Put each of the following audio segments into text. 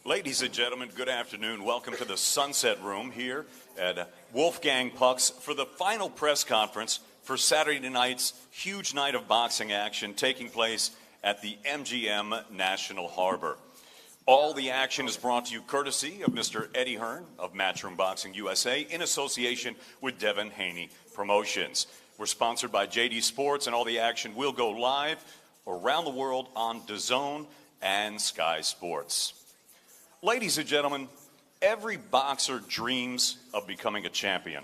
Ladies and gentlemen, good afternoon. Welcome to the Sunset Room here at Wolfgang Puck's for the final press conference for Saturday night's huge night of boxing action taking place at the MGM National Harbor. All the action is brought to you courtesy of Mr. Eddie Hearn of Matchroom Boxing USA in association with Devin Haney Promotions. We're sponsored by JD Sports, and all the action will go live around the world on DAZN and Sky Sports. Ladies and gentlemen, every boxer dreams of becoming a champion.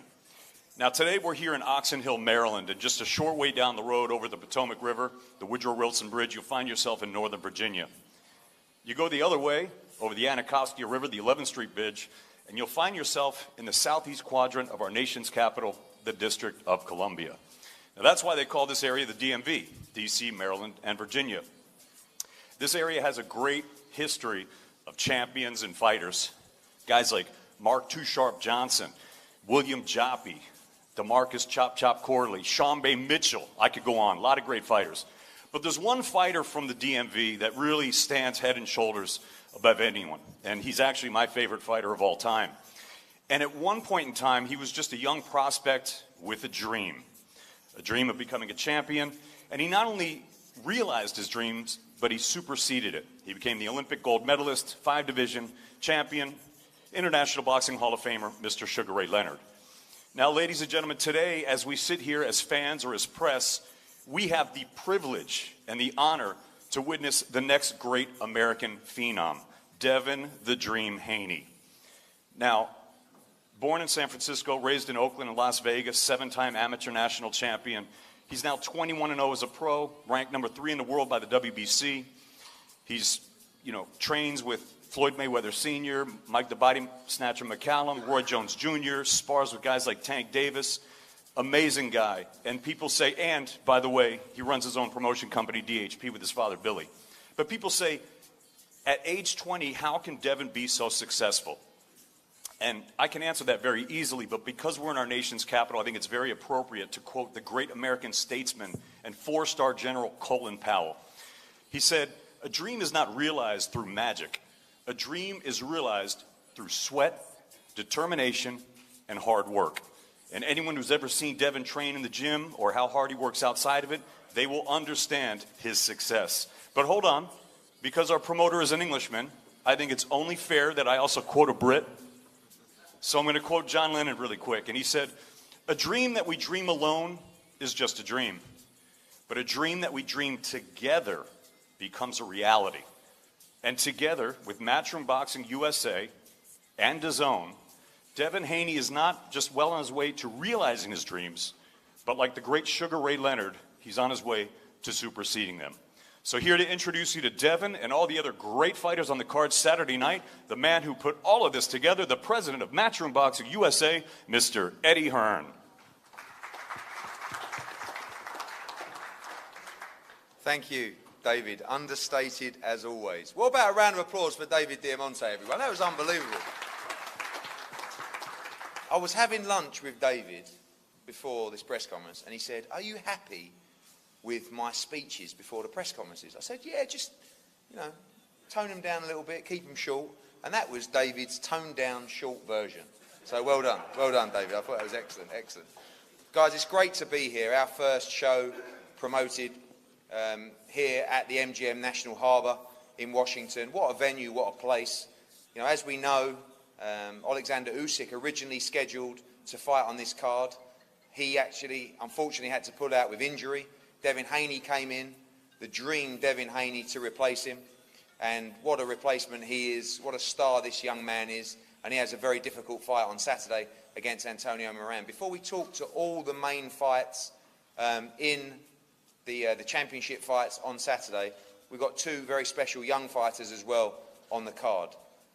Now today we're here in Oxon Hill, Maryland, and just a short way down the road over the Potomac River, the Woodrow Wilson Bridge, you'll find yourself in Northern Virginia. You go the other way, over the Anacostia River, the 11th Street Bridge, and you'll find yourself in the southeast quadrant of our nation's capital, the District of Columbia. Now that's why they call this area the DMV, DC, Maryland, and Virginia. This area has a great history of champions and fighters. Guys like Mark Too Sharp Johnson, William Joppy, DeMarcus Chop Chop Corley, Sean Bay Mitchell. I could go on, a lot of great fighters. But there's one fighter from the DMV that really stands head and shoulders above anyone. And he's actually my favorite fighter of all time. And at one point in time, he was just a young prospect with a dream of becoming a champion. And he not only realized his dreams, but he superseded it. He became the Olympic gold medalist, 5-division champion, International Boxing Hall of Famer, Mr. Sugar Ray Leonard. Now, ladies and gentlemen, today, as we sit here as fans or as press, we have the privilege and the honor to witness the next great American phenom, Devin the Dream Haney. Now, born in San Francisco, raised in Oakland and Las Vegas, 7-time amateur national champion. He's now 21-0 as a pro, ranked number 3 in the world by the WBC. He's, trains with Floyd Mayweather Sr., Mike the Body Snatcher McCallum, Roy Jones Jr., spars with guys like Tank Davis. Amazing guy. And people say, and by the way, he runs his own promotion company, DHP, with his father, Billy. But people say, at age 20, how can Devin be so successful? And I can answer that very easily, but because we're in our nation's capital, I think it's very appropriate to quote the great American statesman and 4-star General Colin Powell. He said, "A dream is not realized through magic. A dream is realized through sweat, determination, and hard work." And anyone who's ever seen Devin train in the gym or how hard he works outside of it, they will understand his success. But hold on, because our promoter is an Englishman, I think it's only fair that I also quote a Brit. So I'm going to quote John Lennon really quick. And he said, "A dream that we dream alone is just a dream. But a dream that we dream together becomes a reality." And together with Matchroom Boxing USA and DAZN, Devin Haney is not just well on his way to realizing his dreams, but like the great Sugar Ray Leonard, he's on his way to superseding them. So here to introduce you to Devin and all the other great fighters on the card Saturday night, the man who put all of this together, the president of Matchroom Boxing USA, Mr. Eddie Hearn. Thank you, David. Understated as always. What about a round of applause for David Diamante, everyone? That was unbelievable. I was having lunch with David before this press conference, and he said, "Are you happy with my speeches before the press conferences?" I said, "Yeah, just, tone them down a little bit, keep them short." And that was David's toned down short version. So well done, David. I thought that was excellent, excellent. Guys, it's great to be here. Our first show promoted here at the MGM National Harbor in Washington. What a venue, what a place. As we know, Alexander Usyk originally scheduled to fight on this card. He actually, unfortunately, had to pull out with injury. Devin Haney came in, the dream Devin Haney, to replace him. And what a replacement he is, what a star this young man is. And he has a very difficult fight on Saturday against Antonio Moran. Before we talk to all the main fights in the championship fights on Saturday, we've got 2 very special young fighters as well on the card.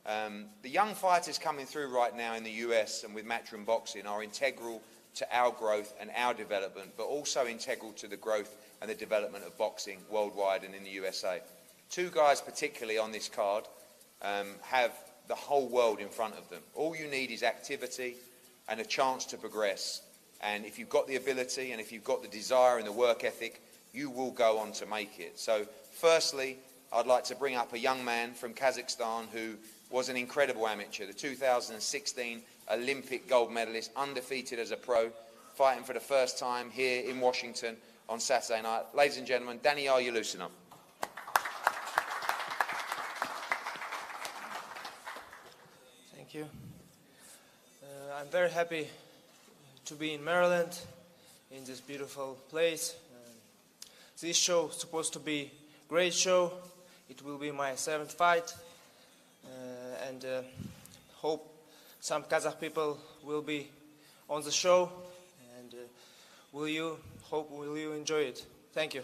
The young fighters coming through right now in the US and with Matchroom Boxing are integral to our growth and our development, but also integral to the growth and the development of boxing worldwide and in the USA. 2 guys particularly on this card have the whole world in front of them. All you need is activity and a chance to progress. And if you've got the ability and if you've got the desire and the work ethic, you will go on to make it. So firstly, I'd like to bring up a young man from Kazakhstan who was an incredible amateur, the 2016 Olympic gold medalist, undefeated as a pro, fighting for the first time here in Washington on Saturday night. Ladies and gentlemen, Daniil Yelusinov. Thank you. I'm very happy to be in Maryland, in this beautiful place. This show is supposed to be a great show. It will be my 7th fight, and hope some Kazakh people will be on the show, and will you enjoy it. Thank you.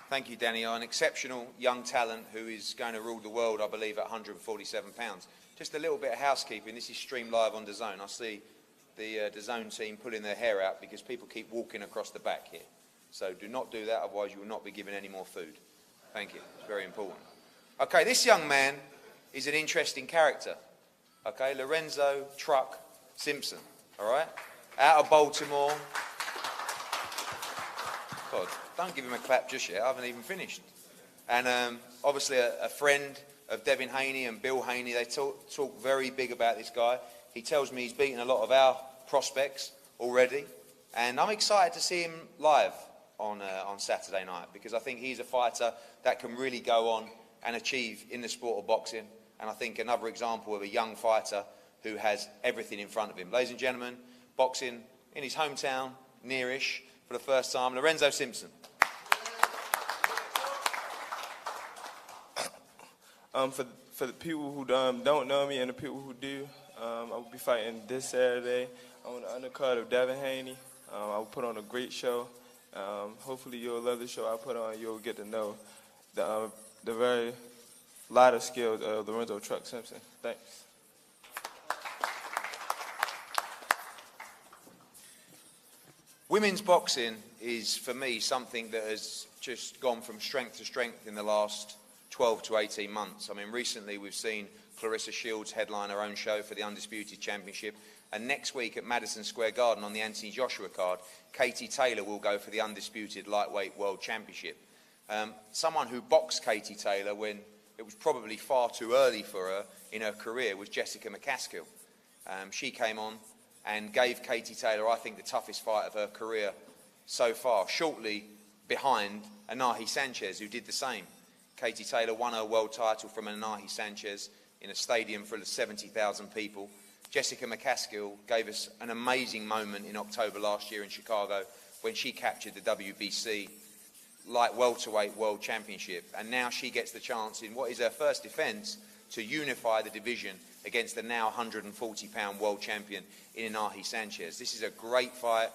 Thank you, Daniil. An exceptional young talent who is going to rule the world, I believe, at 147 pounds. Just a little bit of housekeeping. This is streamed live on DAZN. I see the DAZN team pulling their hair out because people keep walking across the back here. So do not do that, otherwise you will not be given any more food. Thank you. It's very important. Okay, this young man is an interesting character. Okay, Lorenzo Truck Simpson. All right? Out of Baltimore. God, don't give him a clap just yet. I haven't even finished. And obviously a friend of Devin Haney and Bill Haney. They talk very big about this guy. He tells me he's beaten a lot of our prospects already. And I'm excited to see him live on Saturday night, because I think he's a fighter that can really go on and achieve in the sport of boxing. And I think another example of a young fighter who has everything in front of him. Ladies and gentlemen, boxing in his hometown, nearish, for the first time, Lorenzo Simpson. For the people who don't know me and the people who do, I will be fighting this Saturday on the undercard of Devin Haney. I will put on a great show. Hopefully you'll love the show I put on. You'll get to know the very lot of skills of Lorenzo Truck Simpson. Thanks. Women's boxing is, for me, something that has just gone from strength to strength in the last 12 to 18 months. I mean, recently we've seen Clarissa Shields headline her own show for the Undisputed Championship. And next week at Madison Square Garden on the Anthony Joshua card, Katie Taylor will go for the Undisputed Lightweight World Championship. Someone who boxed Katie Taylor when it was probably far too early for her in her career was Jessica McCaskill. She came on and gave Katie Taylor, I think, the toughest fight of her career so far, shortly behind Anahi Sanchez, who did the same. Katie Taylor won her world title from Anahi Sanchez in a stadium full of 70,000 people. Jessica McCaskill gave us an amazing moment in October last year in Chicago when she captured the WBC light welterweight world championship. And now she gets the chance in what is her first defence to unify the division against the now 140-pound world champion in Anahi Sanchez. This is a great fight.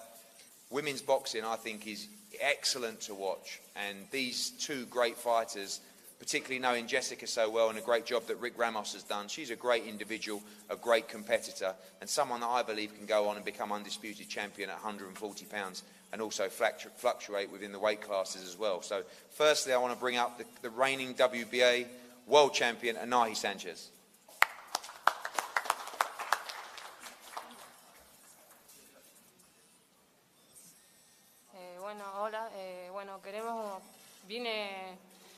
Women's boxing, I think, is excellent to watch. And these two great fighters, particularly knowing Jessica so well and a great job that Rick Ramos has done, she's a great individual, a great competitor, and someone that I believe can go on and become undisputed champion at 140 pounds and also fluctuate within the weight classes as well. So firstly, I want to bring up the reigning WBA world champion, Anahi Sanchez. Bueno, hola. Vine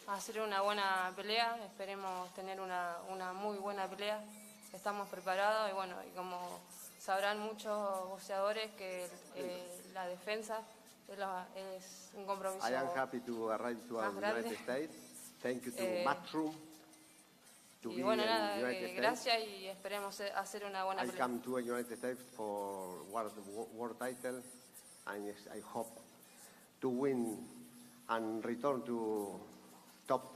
a hacer una buena pelea. Esperemos tener una muy buena pelea. Estamos preparados y bueno, y como sabrán muchos boxeadores que la defensa es un compromiso. I am happy to arrive to the United States. Thank you to Matchroom. Y bueno, nada, gracias y esperemos hacer una buena pelea. I come to the United States for world title, and I hope to win and return to top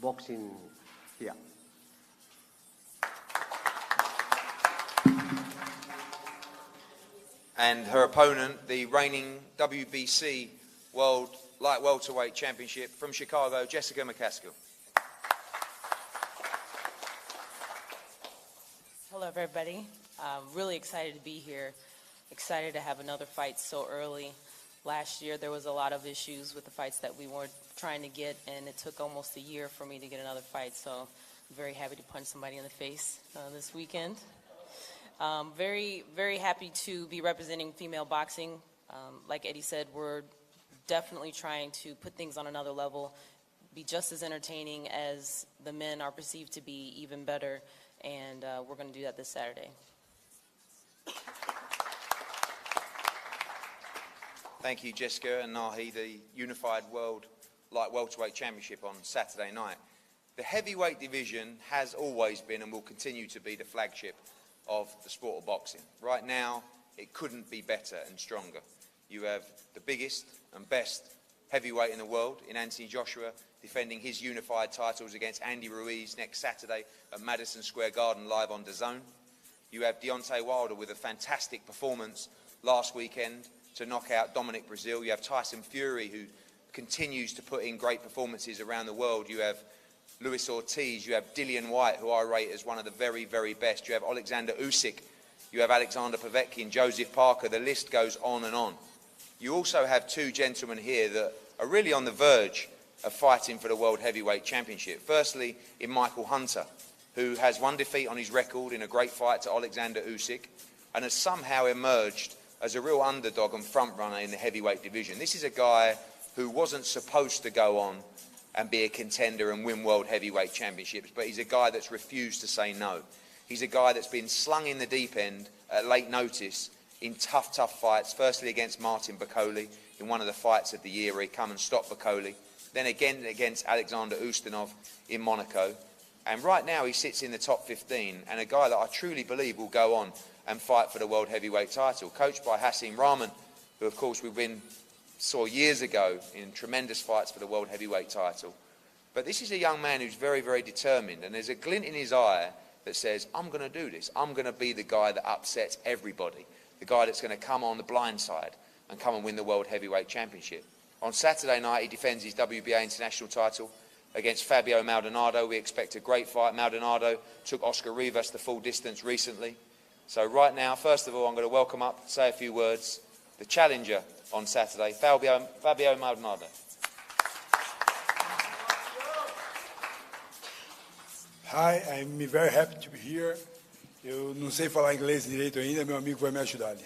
boxing here. And her opponent, the reigning WBC World Light Welterweight Championship from Chicago, Jessica McCaskill. Hello, everybody. Really excited to be here. Excited to have another fight so early. Last year, there was a lot of issues with the fights that we weren't trying to get, and it took almost a year for me to get another fight. So I'm very happy to punch somebody in the face this weekend. Very, very happy to be representing female boxing. Like Eddie said, we're definitely trying to put things on another level, be just as entertaining as the men are perceived to be, even better, and we're going to do that this Saturday. Thank you, Jessica and Nahi. The Unified World Light Welterweight Championship on Saturday night. The heavyweight division has always been and will continue to be the flagship of the sport of boxing. Right now, it couldn't be better and stronger. You have the biggest and best heavyweight in the world in Anthony Joshua defending his unified titles against Andy Ruiz next Saturday at Madison Square Garden live on DAZN. You have Deontay Wilder with a fantastic performance last weekend to knock out Dominic Breazeale. You have Tyson Fury, who continues to put in great performances around the world. You have Luis Ortiz. You have Dillian White, who I rate as one of the very, very best. You have Alexander Usyk. You have Alexander Povetkin, Joseph Parker. The list goes on and on. You also have two gentlemen here that are really on the verge of fighting for the World Heavyweight Championship. Firstly, in Michael Hunter, who has one defeat on his record in a great fight to Alexander Usyk and has somehow emerged as a real underdog and front-runner in the heavyweight division. This is a guy who wasn't supposed to go on and be a contender and win World Heavyweight Championships, but he's a guy that's refused to say no. He's a guy that's been slung in the deep end at late notice in tough, tough fights, firstly against Martin Bakole in one of the fights of the year where he come and stopped Bakole, then again against Alexander Ustinov in Monaco. And right now he sits in the top 15, and a guy that I truly believe will go on and fight for the World Heavyweight title, coached by Hasim Rahman, who of course saw years ago in tremendous fights for the World Heavyweight title. But this is a young man who's very, very determined, and there's a glint in his eye that says, I'm going to do this. I'm going to be the guy that upsets everybody, the guy that's going to come on the blind side and come and win the World Heavyweight Championship. On Saturday night, he defends his WBA international title against Fabio Maldonado. We expect a great fight. Maldonado took Oscar Rivas the full distance recently. So right now, first of all, I'm going to welcome up, say a few words, the challenger on Saturday, Fabio Maldonado. Hi, I'm very happy to be here. Eu não sei falar inglês direito ainda, meu amigo vai me ajudar ali.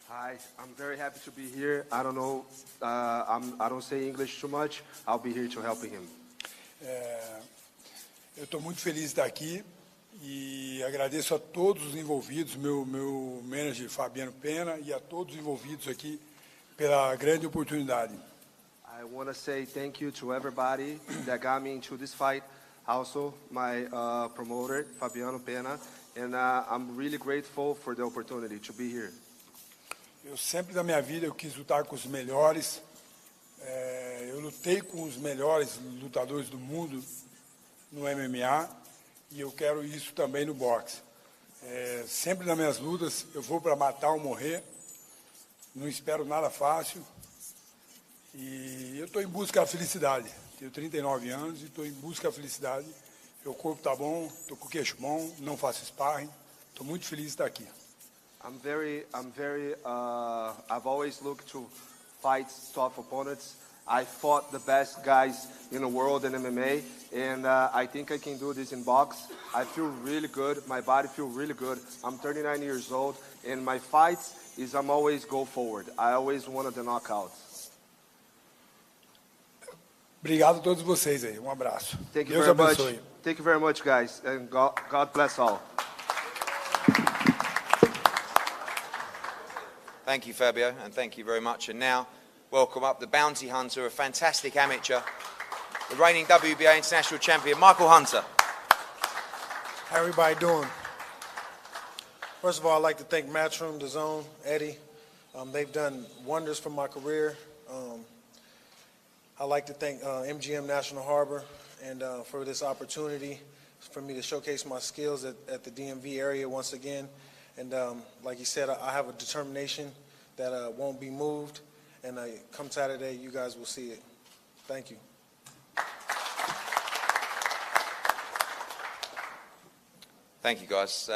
Hi, I'm very happy to be here. I don't know, I don't say English too much. I'll be here to helping him. Eu estou muito feliz de estar aqui e agradeço a todos os envolvidos, meu manager Fabiano Pena e a todos os envolvidos aqui pela grande oportunidade. I want to say thank you to everybody that got me into this fight. Also, my promoter, Fabiano Pena, and I'm really grateful for the opportunity to be here. Eu sempre na minha vida eu quis lutar com os melhores. Eu lutei com os melhores lutadores do mundo no MMA e eu quero isso também no boxe. Sempre nas minhas lutas eu vou para matar ou morrer. Não espero nada fácil. E eu estou em busca da felicidade. Tenho 39 anos e estou em busca da felicidade. Meu corpo está bom, estou com o queixo bom, não faço sparring. Estou muito feliz de estar aqui. I've always looked to fight tough opponents. I fought the best guys in the world in MMA, and I think I can do this in box. I feel really good. My body feels really good. I'm 39 years old, and my fights is I'm always go forward. I always wanted the knockouts. Obrigado a todos vocês aí. Abraço. Thank you Deus very abençoe. much. Thank you very much, guys, and God bless all. Thank you, Fabio, and thank you very much. And now, welcome up the bounty hunter, a fantastic amateur, the reigning WBA international champion, Michael Hunter. How everybody doing? First of all, I'd like to thank Matchroom, DAZN, Eddie. They've done wonders for my career. I'd like to thank MGM National Harbor and for this opportunity for me to showcase my skills at the DMV area once again. And like you said, I have a determination that won't be moved. And come Saturday, you guys will see it. Thank you. Thank you, guys.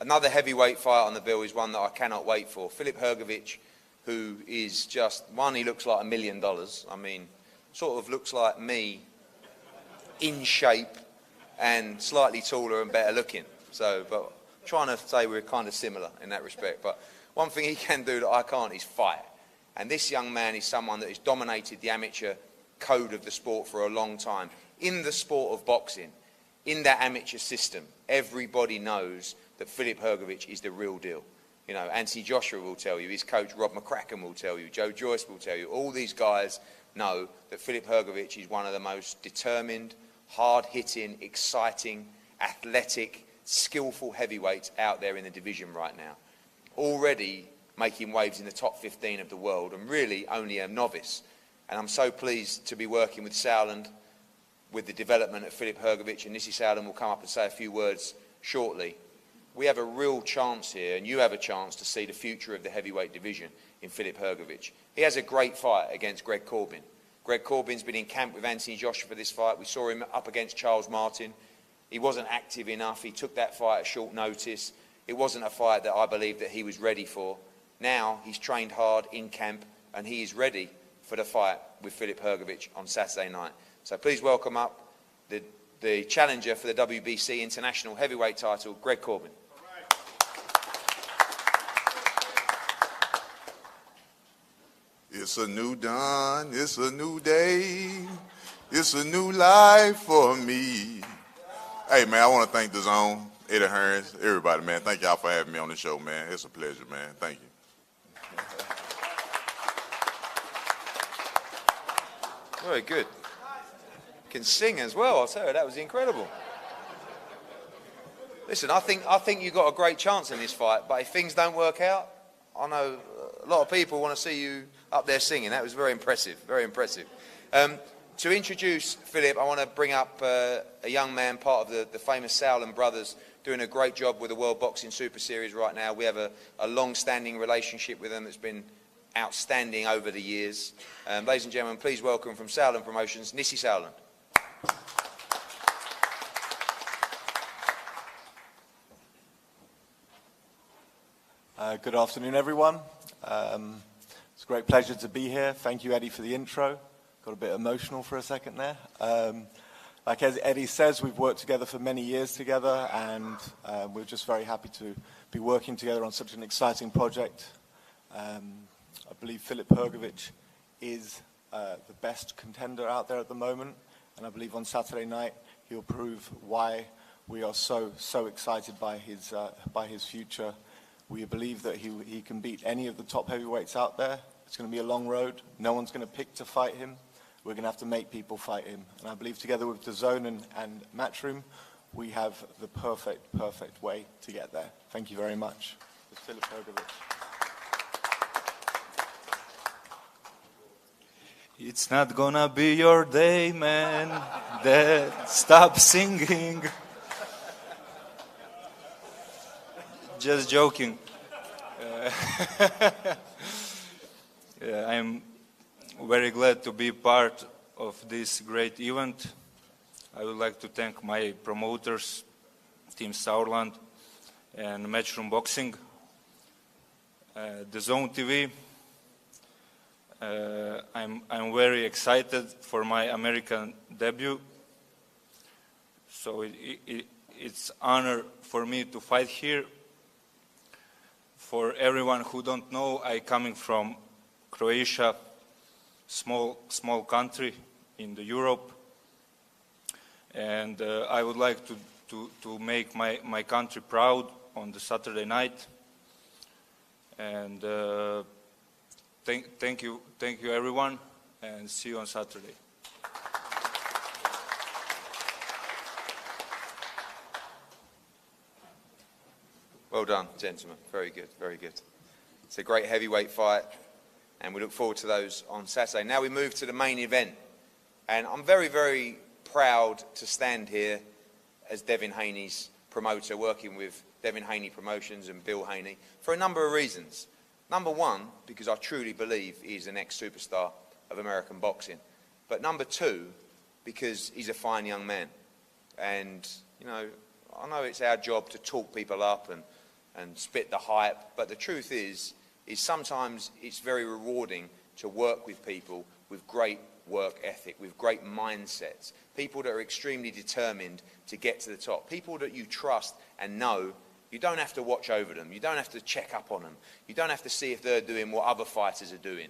Another heavyweight fight on the bill is one that I cannot wait for. Filip Hrgović, who is just, he looks like $1 million. I mean, sort of looks like me in shape and slightly taller and better looking. So, but trying to say we're kind of similar in that respect. But one thing he can do that I can't is fight. And this young man is someone that has dominated the amateur code of the sport for a long time. In the sport of boxing, in that amateur system, everybody knows that Filip Hrgović is the real deal. You know, Anthony Joshua will tell you, his coach Rob McCracken will tell you, Joe Joyce will tell you, all these guys know that Filip Hrgović is one of the most determined, hard-hitting, exciting, athletic, skillful heavyweights out there in the division right now. Already making waves in the top 15 of the world, and really only a novice. And I'm so pleased to be working with Sauerland, with the development of Filip Hrgović, and Nissi Sauerland will come up and say a few words shortly. We have a real chance here, and you have a chance to see the future of the heavyweight division in Filip Hrgović. He has a great fight against Greg Corbin. Greg Corbin's been in camp with Anthony Joshua for this fight. We saw him up against Charles Martin. He wasn't active enough. He took that fight at short notice. It wasn't a fight that I believe that he was ready for. Now he's trained hard in camp, and he is ready for the fight with Filip Hrgović on Saturday night. So please welcome up the challenger for the WBC International Heavyweight title, Greg Corbin. It's a new dawn, it's a new day, it's a new life for me. Hey, man, I want to thank the Zone, Eddie Hearns, everybody, man. Thank y'all for having me on the show, man. It's a pleasure, man. Thank you. Very good. Can sing as well, I'll tell you, that was incredible. Listen, I think you got a great chance in this fight, but if things don't work out, I know a lot of people want to see you up there singing. That was very impressive, very impressive. To introduce Filip, I want to bring up a young man, part of the famous Sauerland brothers, doing a great job with the World Boxing Super Series right now. We have a long-standing relationship with them that's been outstanding over the years. Ladies and gentlemen, please welcome from Sauerland Promotions, Nissi Sauerland. Good afternoon, everyone. It's a great pleasure to be here. Thank you, Eddie, for the intro. Got a bit emotional for a second there. Like Eddie says, we've worked together for many years together, and we're just very happy to be working together on such an exciting project. I believe Filip Hrgović is the best contender out there at the moment, and I believe on Saturday night he'll prove why we are so excited by his future. We believe that he can beat any of the top heavyweights out there. It's going to be a long road. No one's going to pick to fight him. We're going to have to make people fight him. And I believe together with DAZN and Matchroom, we have the perfect way to get there. Thank you very much. It's Filip Hrgović. It's not gonna be your day, man. Stop singing. Just joking. I'm very glad to be part of this great event. I would like to thank my promoters, Team Sauerland and Matchroom Boxing, DAZN TV. I'm very excited for my American debut. So it's an honor for me to fight here. For everyone who don't know, I coming from Croatia, small country in the Europe, and I would like to make my country proud on the Saturday night. And thank you everyone, and see you on Saturday. Well done, gentlemen. Very good, very good. It's a great heavyweight fight, and we look forward to those on Saturday. Now we move to the main event, and I'm very proud to stand here as Devin Haney's promoter, working with Devin Haney Promotions and Bill Haney for a number of reasons. Number one, because I truly believe he's the next superstar of American boxing. But number two, because he's a fine young man. And, you know, I know it's our job to talk people up and spit the hype, but the truth is sometimes it's very rewarding to work with people with great work ethic, with great mindsets, people that are extremely determined to get to the top, people that you trust and know. You don't have to watch over them, you don't have to check up on them, you don't have to see if they're doing what other fighters are doing.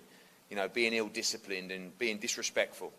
you know, being ill-disciplined and being disrespectful.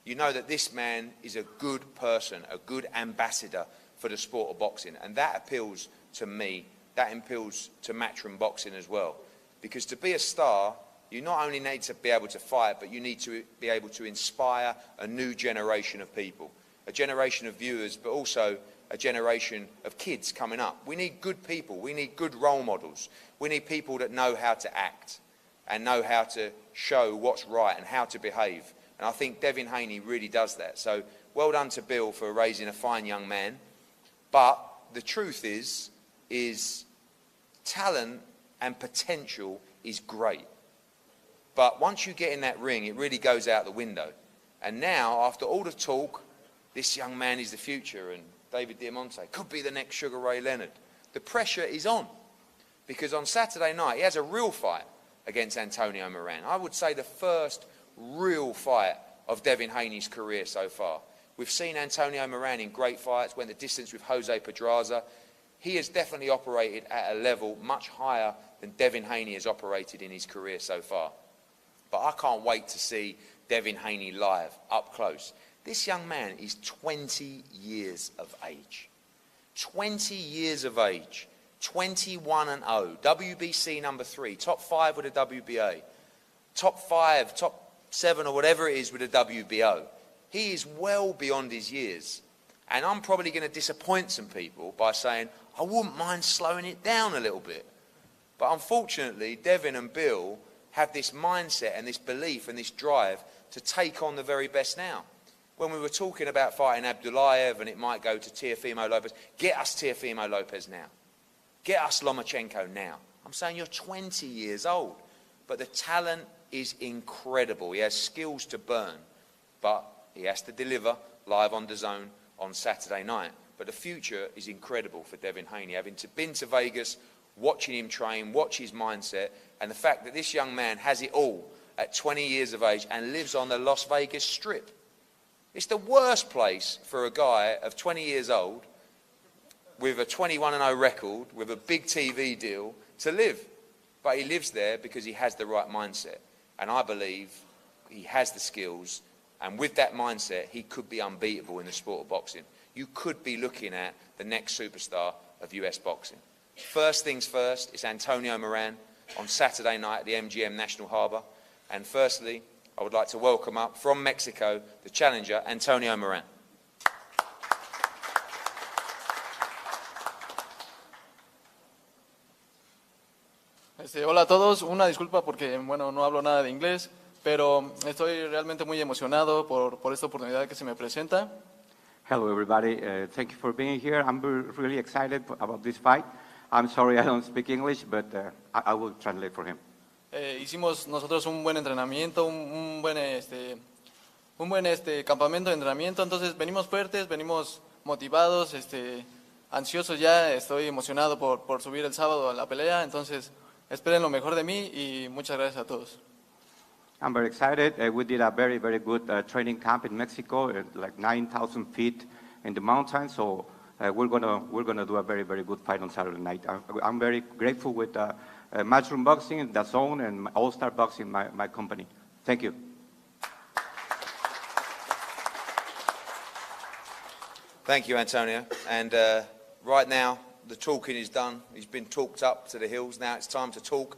You know that this man is a good person, a good ambassador for the sport of boxing, and that appeals to me, that appeals to Matchroom Boxing as well. Because to be a star, you not only need to be able to fight, but you need to be able to inspire a new generation of people, a generation of viewers, but also a generation of kids coming up. We need good people. We need good role models. We need people that know how to act and know how to show what's right and how to behave. And I think Devin Haney really does that. So well done to Bill for raising a fine young man. But the truth is talent and potential is great. But once you get in that ring, it really goes out the window. And now, after all the talk, this young man is the future, and David Diamante could be the next Sugar Ray Leonard. The pressure is on. Because on Saturday night, he has a real fight against Antonio Moran. I would say the first real fight of Devin Haney's career so far. We've seen Antonio Moran in great fights, went the distance with Jose Pedraza. He has definitely operated at a level much higher than Devin Haney has operated in his career so far. But I can't wait to see Devin Haney live, up close. This young man is 20 years of age. 20 years of age. 21-0. WBC number 3. Top 5 with a WBA. Top 5, top 7 or whatever it is with a WBO. He is well beyond his years. And I'm probably going to disappoint some people by saying, I wouldn't mind slowing it down a little bit. But unfortunately, Devin and Bill have this mindset and this belief and this drive to take on the very best now. When we were talking about fighting Abdullayev and it might go to Teofimo Lopez, get us Teofimo Lopez now. Get us Lomachenko now. I'm saying you're 20 years old. But the talent is incredible. He has skills to burn. But he has to deliver live on DAZN on Saturday night. But the future is incredible for Devin Haney. Having been to Vegas, watching him train, watch his mindset, and the fact that this young man has it all at 20 years of age and lives on the Las Vegas Strip. It's the worst place for a guy of 20 years old with a 21-0 record, with a big TV deal, to live. But he lives there because he has the right mindset. And I believe he has the skills. And with that mindset, he could be unbeatable in the sport of boxing. You could be looking at the next superstar of US boxing. First things first, it's Antonio Moran on Saturday night at the MGM National Harbor. And firstly, I would like to welcome up from Mexico, the challenger, Antonio Moran. Hola a todos, una disculpa porque bueno, no hablo nada de inglés, pero estoy realmente muy emocionado por esta oportunidad que se me presenta. Hello everybody, thank you for being here. I'm really excited about this fight. I'm sorry I don't speak English, but I will translate for him. Hicimos nosotros un buen entrenamiento, un buen campamento de entrenamiento, entonces venimos fuertes, venimos motivados, ansiosos ya, estoy emocionado por subir el sábado a la pelea, entonces esperen lo mejor de mí y muchas gracias a todos. I'm very excited. We did a very, very good training camp in Mexico, like 9,000 feet in the mountains. So we're gonna do a very, very good fight on Saturday night. I'm very grateful with Matchroom Boxing, DAZN, and All Star Boxing, my company. Thank you. Thank you, Antonio. And right now, the talking is done. He's been talked up to the hills. Now it's time to talk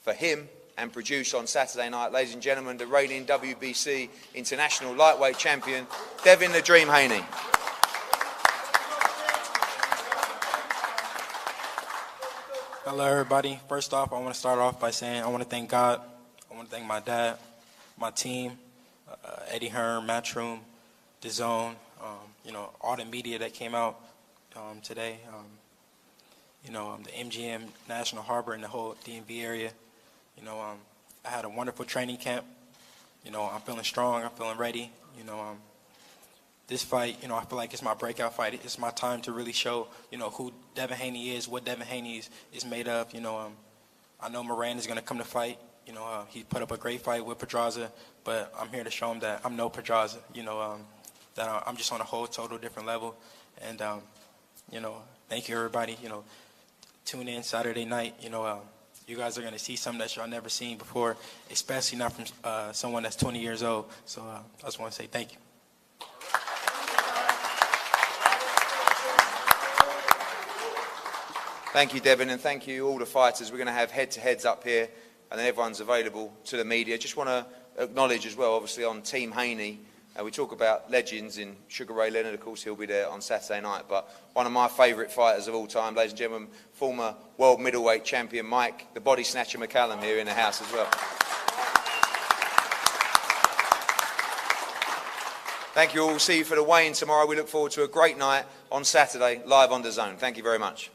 for him and produce on Saturday night. Ladies and gentlemen, the reigning WBC International Lightweight Champion, Devin the Dream Haney. Hello everybody. First off, I want to start off by saying I want to thank God. I want to thank my dad, my team, Eddie Hearn, Matchroom, DAZN, all the media that came out today. The MGM National Harbor and the whole DMV area. I had a wonderful training camp. I'm feeling strong. I'm feeling ready. This fight, I feel like it's my breakout fight. It's my time to really show, who Devin Haney is, what Devin Haney is made of. I know Moran is going to come to fight. He put up a great fight with Pedraza, but I'm here to show him that I'm no Pedraza. That I'm just on a whole total different level. And, thank you everybody. Tune in Saturday night. You guys are going to see something that y'all never seen before, especially not from someone that's 20 years old. So I just want to say thank you. Thank you, Devin, and thank you all the fighters. We're going to have head-to-heads up here, and then everyone's available to the media. Just want to acknowledge as well, obviously, on Team Haney. We talk about legends in Sugar Ray Leonard. Of course, he'll be there on Saturday night. But one of my favourite fighters of all time, ladies and gentlemen, former world middleweight champion Mike, the body snatcher McCallum, here in the house as well. Thank you all. See you for the weigh-in tomorrow. We look forward to a great night on Saturday, live on DAZN. Thank you very much.